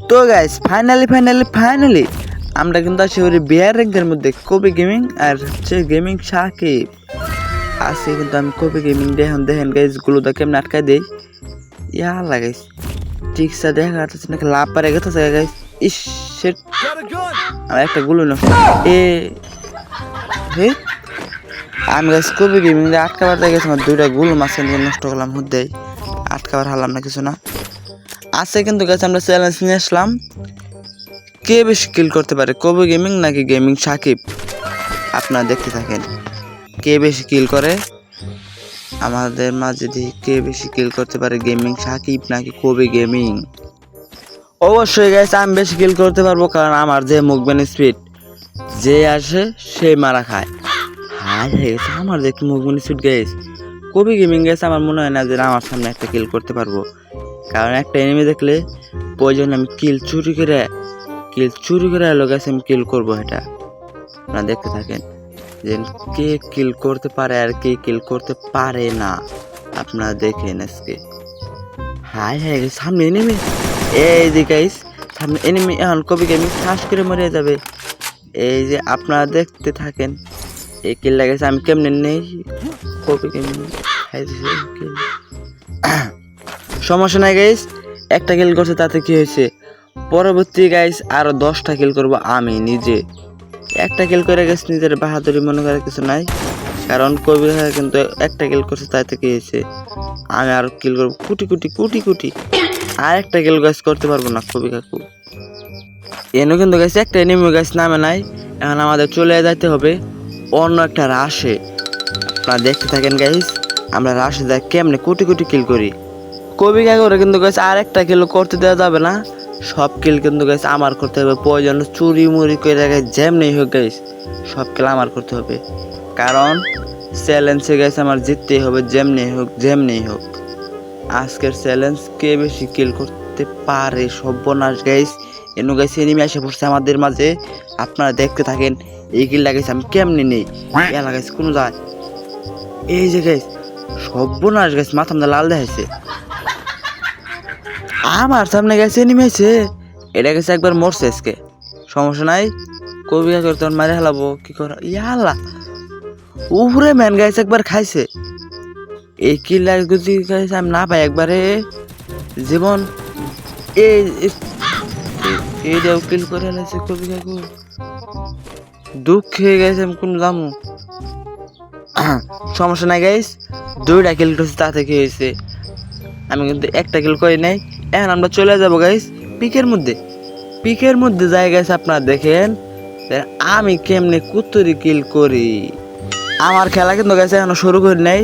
তো guys finally আমরা কিন্তু আছি ওই বিয়ার র্যাঙ্কের মধ্যে কবি গেমিং আর হচ্ছে গেমিং সাকিব আছে। কিন্তু আমি কবি গেমিং দেখেন গাইস গুলোটা কেমন আটকায় দেই। ইয়া লাগাইস ঠিক সা দেখা যাচ্ছে নাকি লাভ পারে গেছে গাইস। ইস শিট আর একটা গুলো না হে আমি গাইস কবি গেমিং আটকাবার গেছে আমার দুইটা গুলো মাছের নষ্ট করলাম মধ্যেই আটকাবার হারলাম না কিছু না আছে। কিন্তু গাইস আমরা চ্যালেঞ্জ নিয়ে আসলাম কে বেশি কিল করতে পারে কবি গেমিং নাকি গেমিং সাকিব। আপনারা দেখতে থাকেন কে বেশি কিল করে আমাদের মাঝে দেখি কে বেশি কিল করতে পারে গেমিং সাকিব নাকি কবি গেমিং। অবশ্যই গাইস আমি বেশি কিল করতে পারবো কারণ আমার যে মুভমেন্ট স্পিড যে আসে সে মারা খায়। হায় গেছে আমার দেখি মুভমেন্ট স্পিড গাইস কবি গেমিং গাইস আমার মনে হয় না যে আমার সামনে একটা কিল করতে পারবো কারণ একটা এনিমি দেখলে প্রয়োজন আমি কিল চুরি করে এলো গেছে আমি কিল করবো। এটা আপনারা দেখতে থাকেন যে কে কিল করতে পারে আর কে কিল করতে পারে না আপনারা দেখেন আজকে। হাই সামনে এনিমি এই যে গাইস সামনে এনিমি এখন কবি গেমিং ঠাস করে মরে যাবে। এই যে আপনারা দেখতে থাকেন এই কিল লাগাইছে আমি কেমনে নেই কবি গেমিং সমস্যা নাই গাইস একটা কিল করছে তাতে কি হয়েছে পরবর্তী গাইস আরো 10টা কিল করব আমি নিজে। একটা কিল করে গেছে নিজের বাহাদুরি মনে করে কিছু নাই কারণ কবি কিন্তু একটা কিল করছে তাতে কি হয়েছে আমি আর কিল করবো কোটি আর একটা কিল গাইস করতে পারবো না কবি কাকু। এনে কিন্তু গাইস একটা এনিমি গাইস নামে নাই এখন আমাদের চলে যেতে হবে অন্য একটা রাশে। আপনারা দেখতে থাকেন গাইস আমরা রাশে যাই কেমনে কোটি কিল করি কবি কাকুরে কিন্তু গাইস আর একটা কিল করতে দেওয়া যাবে না সব কিল কিন্তু গাইস আমার করতে হবে প্রয়োজন চুরি মুড়ি করে গাইস যেমনি হোক গাইস সব কিল আমার করতে হবে কারণ চ্যালেঞ্জে গাইস আমার জিততেই হবে যেমনি হোক। আজকের চ্যালেঞ্জ কে বেশি কিল করতে পারে সর্বনাশ গাইস এনু গাইস এনিমি এসে পড়ছে আমাদের মাঝে আপনারা দেখতে থাকেন এই কিল লাগাইছে আমি কেমনি নেই ইয়া লাগাইছে কোনো যায় এই যে গাইস সর্বনাশ গাইস মাথা মধ্যে লাল দেখাইছে আমার সামনে গেছে নেমেছে এটা গেছে একবার মরছে আজকে সমস্যা নাই কবি কাকুর তোর মারে হেলাবো কি করা ইয়াল্লা উপরে ম্যান গাইছে একবার খাইছে এই কিল্লা গুজি গাইছে আমি না পাই একবারে জীবন এইটাও কিল করে হেলাইছে কবি কাকু দুঃখ হয়ে গেছে আমি কোন জামু সমস্যা নাই গাইস 2টা কিল করছে তাতে কি হয়েছে আমি কিন্তু একটা কিল করি নাই। এখন আমরা চলে যাবো গাইস পিকের মধ্যে যাই গাইস আপনারা দেখেন আমি কেমনে কুত্তরি কিল করি। আমার খেলা কিন্তু গাইস এখনো শুরু করি নাই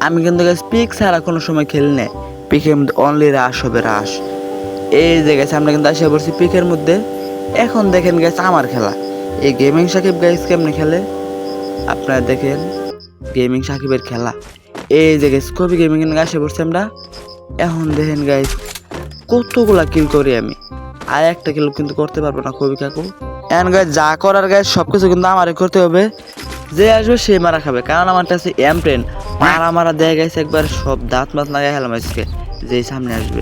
আমি কিন্তু গাইস পিক ছাড়া কোনো সময় খেলি নাই পিকের মধ্যে অনলি রাশ হবে রাশ। এই যে গাইস আমরা কিন্তু আসে পড়ছি পিকের মধ্যে এখন দেখেন গাইস আমার খেলা এই গেমিং সাকিব গাইস কেমনে খেলে আপনারা দেখেন গেমিং সাকিবের খেলা। এই যে গাইস কবি গেমিং এর আসে পড়ছি আমরা এখন দেখেন গাইস কতগুলা কিল করি আমি আর একটা কিল কিন্তু করতে পারবো না কবি কাকু। এখন গাইস যা করার গাইস সবকিছু কিন্তু আমারই করতে হবে যে আসবে সে মারা খাবে কারণ আমার কাছে M10 মারা দেয় গাইস একবার সব দাঁত মাত লাগাই হেলাম আজকে যে সামনে আসবে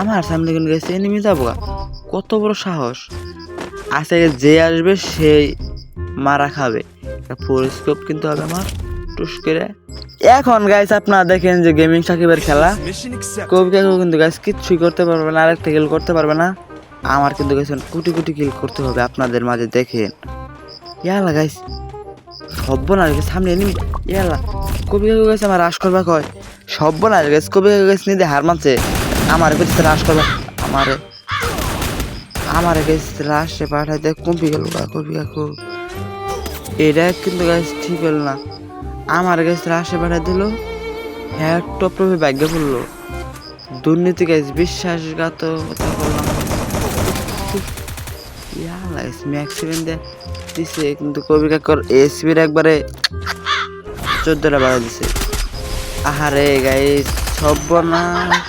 আমার সামনে কিন্তু গাইস এনিমি যাবো কত বড় সাহস আজকে যে আসবে সেই মারা খাবে ফুল স্কোপ কিন্তু হবে আমার টুস করে। এখন গাইস আপনারা দেখেন যে গেমিং সাকিবের খেলা কবি কাকু কিন্তু গাইস কিচ্ছুই করতে পারবে না আরেকটা কিল করতে পারবে না আমার কিন্তু গাইস কোটি কিল করতে হবে আপনাদের মাঝে দেখেন ইয়ালা গাইস সর্বনাশ গাইস সামনে এনিমি ইয়ালা কবি কাকু গাইস আমার রাশ করবা কয় সর্বনাশ গাইস কবি কাকু গাইস নিজে হার মানছে আমার কাছে রাশ করবা আমার গাইস রাশে পাঠাইতে কমপি গেল কবি কাকু এটা কিন্তু গাইস ঠিক হল না আমার কাছে রাশে পাঠা দিল হ্যাঁ টপটপে ভাগ্য পড়লো দুর্নীতি গাইস বিশ্বাসঘাতকতা করলাম ম্যাক্সিমাম দিছে কিন্তু কবি কাকুর এসপির একবারে 14টা বাড়া দিছে। আহারে গাইস সর্বনাশ।